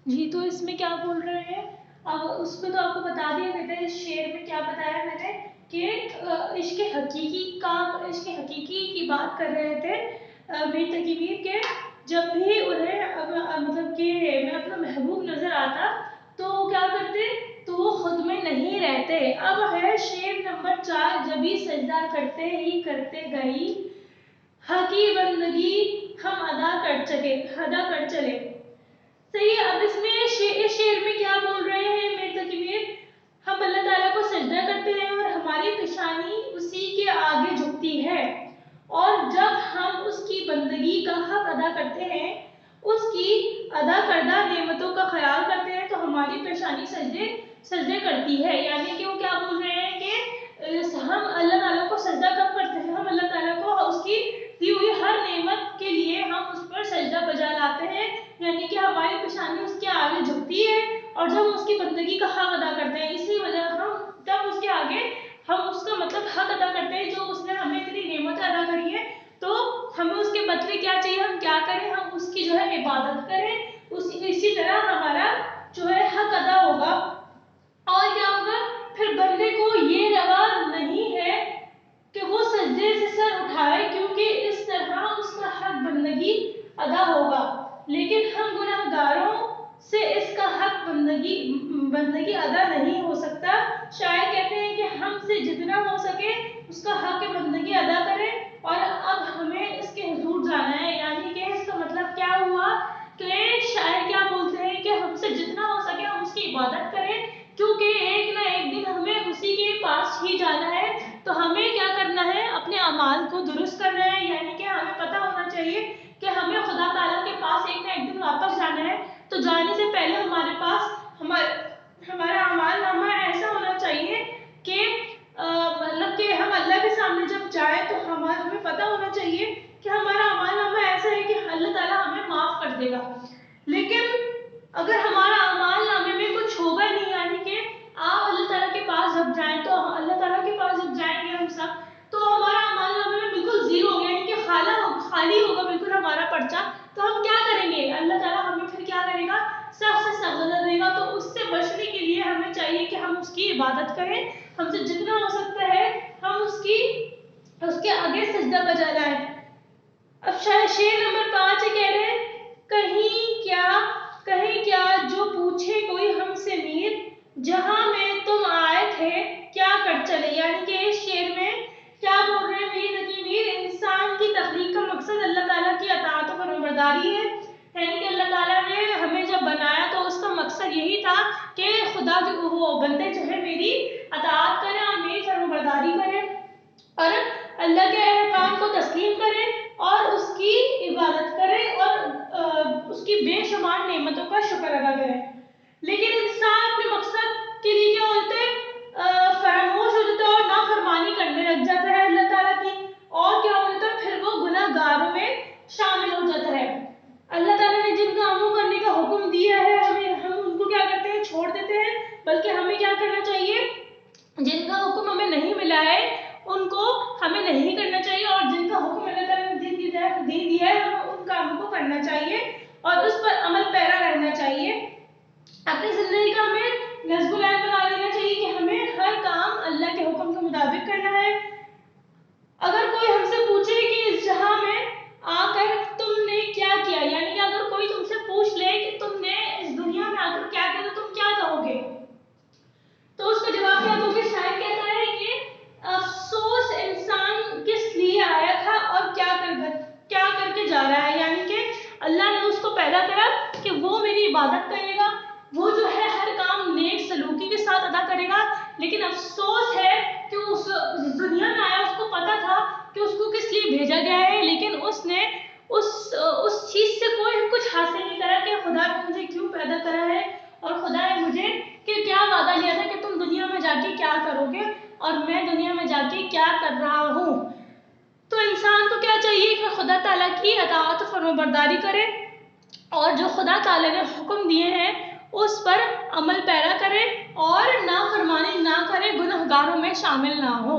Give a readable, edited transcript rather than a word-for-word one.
جی تو اس میں کیا بول رہے ہیں؟ اب اس میں تو آپ کو بتا دیا گیا تھا، اس شعر میں کیا بتایا میں نے کہ عشق حقیقی کی بات کر رہے تھے میر تقی میر کے جب بھی انہیں مطلب کہ میں اپنا محبوب نظر آتا تو کیا کرتے، تو وہ خود میں نہیں رہتے۔ اب ہے شعر نمبر 4، جبھی سجدہ کرتے ہی کرتے گئی حق کی بندگی ہم ادا کر چلے۔ صحیح ہے۔ اب اس میں اس شعر میں کیا بول رہے ہیں میر تقی میر؟ ہم اللہ تعالیٰ کو سجدہ کرتے ہیں اور ہماری پیشانی اسی کے آگے جھکتی ہے، اور جب ہم اس کی بندگی کا حق ادا کرتے ہیں، اس کی ادا کردہ نعمتوں کا خیال کرتے ہیں تو ہماری پیشانی سجدے کرتی ہے۔ یعنی کہ وہ کیا بول رہے ہیں کہ ہم اللہ تعالیٰ کو سجدہ کب کرتے ہیں؟ ہم اللہ تعالیٰ کو اس کی دی ہوئی ہر نعمت کے لیے ہم اس پر سجدہ بجا لاتے ہیں، یعنی کہ ہماری پیشانی اس کے آگے جھکتی ہے، اور جب ہم اس کی بندگی کا حق ادا کرتے ہیں، اسی وجہ ہم جب اس کے آگے ہم اس کا مطلب حق ادا کرتے ہیں جو اس نے ہمیں اتنی نعمت ادا کری ہے، تو ہمیں اس کے بدلے کیا چاہیے، ہم کیا کریں، ہم اس کی جو ہے عبادت کریں، اسی طرح ہمارا جو ہے حق ادا ہوگا۔ اور کیا ہوگا پھر بندے کو یہ روا نہیں ہے کہ وہ سجدے سے سر اٹھائے، کیونکہ اس طرح اس کا حق بندگی ادا ہوگا، لیکن ہم گناہگاروں سے اس کا حق بندگی ادا نہیں ہو سکتا۔ شاعر کہتے ہیں کہ ہم سے جتنا ہو سکے اس کا حق بندگی ادا کریں، اور اب ہمیں اس کے حضور جانا ہے۔ یعنی کہ اس کا مطلب کیا ہوا کہ شاعر کیا بولتے ہیں کہ ہم سے جتنا ہو سکے ہم اس کی عبادت کریں، کیونکہ ایک نہ ایک دن ہمیں اسی کے پاس ہی جانا ہے، تو ہمیں کیا کرنا ہے، اپنے اعمال کو درست کرنا ہے۔ یعنی کہ ہمیں پتہ ہونا چاہیے کہ ہمیں خدا تعالیٰ کے پاس ایک نہ ایک دن واپس جانا ہے، تو جانے سے پہلے ہمارے پاس ہمارا اعمال نامہ ایسا ہونا چاہیے کہ مطلب کہ ہم اللہ کے سامنے جب جائیں تو ہمیں پتہ ہونا چاہیے کہ ہمارا اعمال نامہ ایسا ہے کہ اللہ تعالیٰ ہمیں معاف کر دے گا۔ لیکن اگر ہمارا اعمال نامے میں کچھ ہوگا نہیں، یعنی کہ آپ اللہ تعالیٰ کے پاس جب جائیں تو اللہ تعالیٰ کے پاس جب جائیں گے ہم سب، تو ہمارا اعمال نامے میں بالکل زیرو ہوگا، یعنی کہ خالی ہوگا بالکل ہمارا پرچہ، تو ہم کیا کریں گے، اللہ تعالیٰ ہمیں پھر کیا کرے گا، سخت سے سخت سزا دے گا۔ تو اس سے بچنے کے لیے ہمیں چاہیے کہ ہم اس کی عبادت کریں، ہم سے جتنا ہو سکتا ہے ہم اس کے آگے سجدہ بجا لائیں۔ اب شعر نمبر 5 کہہ رہے ہیں کہیں کیا جو پوچھے کوئی ہم سے میر، جہاں میں تم آئے تھے کیا کر چلے۔ یعنی کہ اس شعر میں کیا بول رہے ہیں میر تقی میر، انسان کی تخلیق کا مقصد اللہ تعالیٰ کی اطاعت و فرمانبرداری ہے، یعنی کہ اللہ تعالیٰ نے ہمیں جب بنایا تو اس کا مقصد یہی تھا کہ خدا وہ بندے جو ہے میری اطاعت کریں اور میری فرمانبرداری کریں، اور اللہ کے احکام کو تسلیم کریں اور اس کی عبادت کریں اور اس کی بے شمار نعمتوں کا شکر ادا کریں۔ لیکن انسان اپنے مقصد کے لیے کیا ہوتا ہے، فراموش ہو جاتا ہے اور نافرمانی کرنے لگ جاتا ہے اللہ تعالیٰ کی، اور کیا ہوتا ہے پھر وہ گناہ گاروں میں شامل ہو جاتا ہے۔ اللہ تعالیٰ نے جن کاموں کرنے کا حکم دیا ہے ہم ان کو کیا کرتے ہیں، چھوڑ دیتے ہیں، بلکہ ہمیں کیا کرنا چاہیے، جن کا حکم ہمیں نہیں ملا ہے ان کو ہمیں نہیں کرنا چاہیے، اور جن کا حکم اللہ تعالیٰ نے دے دیا ہے ہمیں ان کاموں کو کرنا چاہیے اور اس پر عمل پیرا رہنا چاہیے۔ اپنی زندگی کا ہمیں نظم و ضبط بنا لینا چاہیے کہ ہمیں ہر کام اللہ کے حکم کے مطابق کرنا ہے۔ اگر کوئی ہم سے پوچھے کہ اس جہاں میں آ کر تم نے کیا کیا، یعنی کہ اگر کوئی تم سے پوچھ لے کہ تم نے اس دنیا میں آ کر کیا کیا تو تم کیا کہو گے، تو اس کا جواب کیا دو گے؟ شاعر کہتا ہے کہ افسوس انسان کس لیے آیا تھا اور کیا کر کے جا رہا ہے، یعنی کہ اللہ نے اس کو پیدا کرا کہ وہ میری عبادت کرے گا، وہ جو ہے ہر کام نیک سلوکی کے ساتھ ادا کرے گا، لیکن افسوس ہے کہ اس دنیا میں آیا، اس کو پتا تھا کہ اس کو کس لیے بھیجا گیا ہے، لیکن اس نے اس چیز سے کوئی کچھ حاصل نہیں کرا کہ خدا نے مجھے کیوں پیدا کرا ہے، اور خدا نے مجھے کہ کیا وعدہ لیا تھا کہ تم دنیا میں جا کے کیا کرو گے، اور میں دنیا میں جا کے کیا کر رہا ہوں۔ تو انسان کو کیا چاہیے کہ خدا تعالیٰ کی اطاعت و فرمانبرداری کرے، اور جو خدا تعالیٰ نے حکم دیے ہیں اس پر عمل پیرا کرے اور نافرمانی نہ کرے، گنہگاروں میں شامل نہ ہو۔